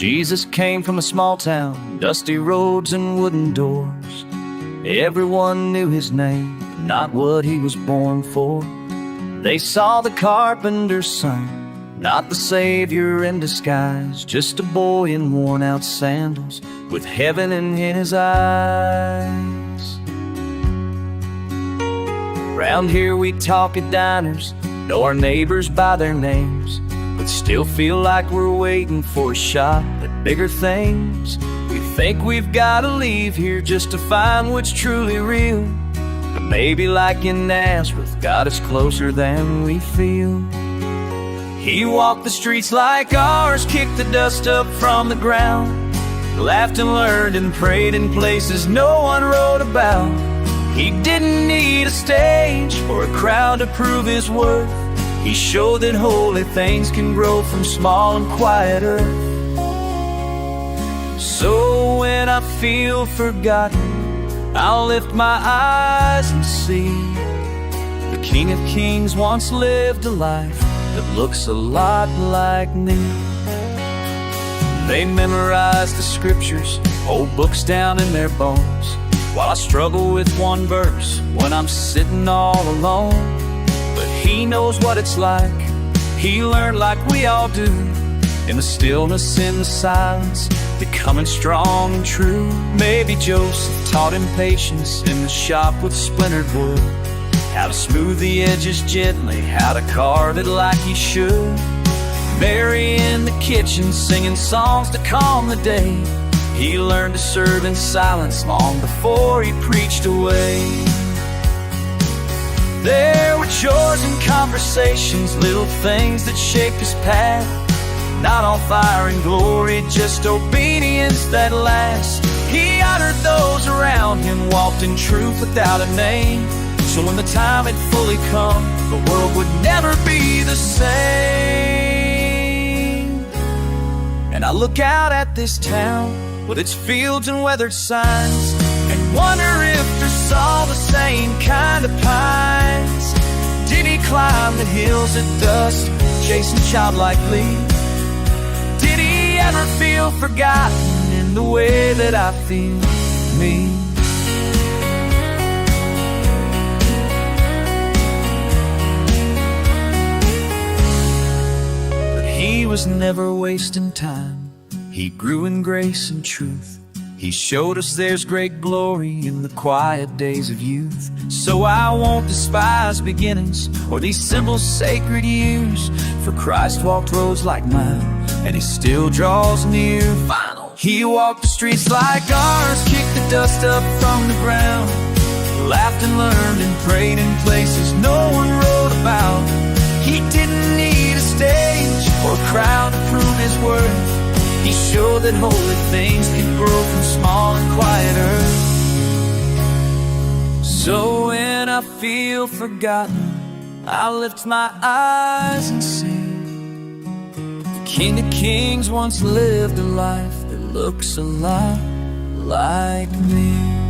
Jesus came from a small town, dusty roads and wooden doors. Everyone knew his name, not what he was born for. They saw the carpenter's son, not the savior in disguise, just a boy in worn-out sandals with heaven in his eyes. Round here we talk at diners, know our neighbors by their names, but still feel like we're waiting for a shot at bigger things. We think we've gotta leave here just to find what's truly real, but maybe like in Nazareth, God is closer than we feel. He walked the streets like ours, kicked the dust up from the ground, laughed and learned and prayed in places no one wrote about. He didn't need a stage or a crowd to prove his worth. He showed that holy things can grow from small and quiet earth. So when I feel forgotten, I'll lift my eyes and see the King of Kings once lived a life that looks a lot like me. They memorized the scriptures, hold books down in their bones, while I struggle with one verse when I'm sitting all alone. But he knows what it's like, he learned like we all do, in the stillness, in the silence, becoming strong and true. Maybe Joseph taught him patience in the shop with splintered wood, how to smooth the edges gently, how to carve it like he should. Mary in the kitchen singing songs to calm the day. He learned to serve in silence long before he preached away. There were chores and conversations, little things that shaped his path. Not all fire and glory, just obedience that lasts. He honored those around him, walked in truth without a name. So when the time had fully come, the world would never be the same. And I look out at this town with its fields and weathered signs, and wonder if there's all the same kind of pines. Did he climb the hills at dusk, chasing childlike glee? Did he ever feel forgotten in the way that I feel me? But he was never wasting time, he grew in grace and truth. He showed us there's great glory in the quiet days of youth. So I won't despise beginnings or these simple sacred years, for Christ walked roads like mine, and he still draws near. Final. He walked the streets like ours, kicked the dust up from the ground, laughed and learned and prayed in places no one wrote about. He didn't need a stage or a crowd to prove his worth. He showed that holy things can grow from small and quiet earth. So when I feel forgotten, I lift my eyes and see the King of Kings once lived a life that looks a lot like me.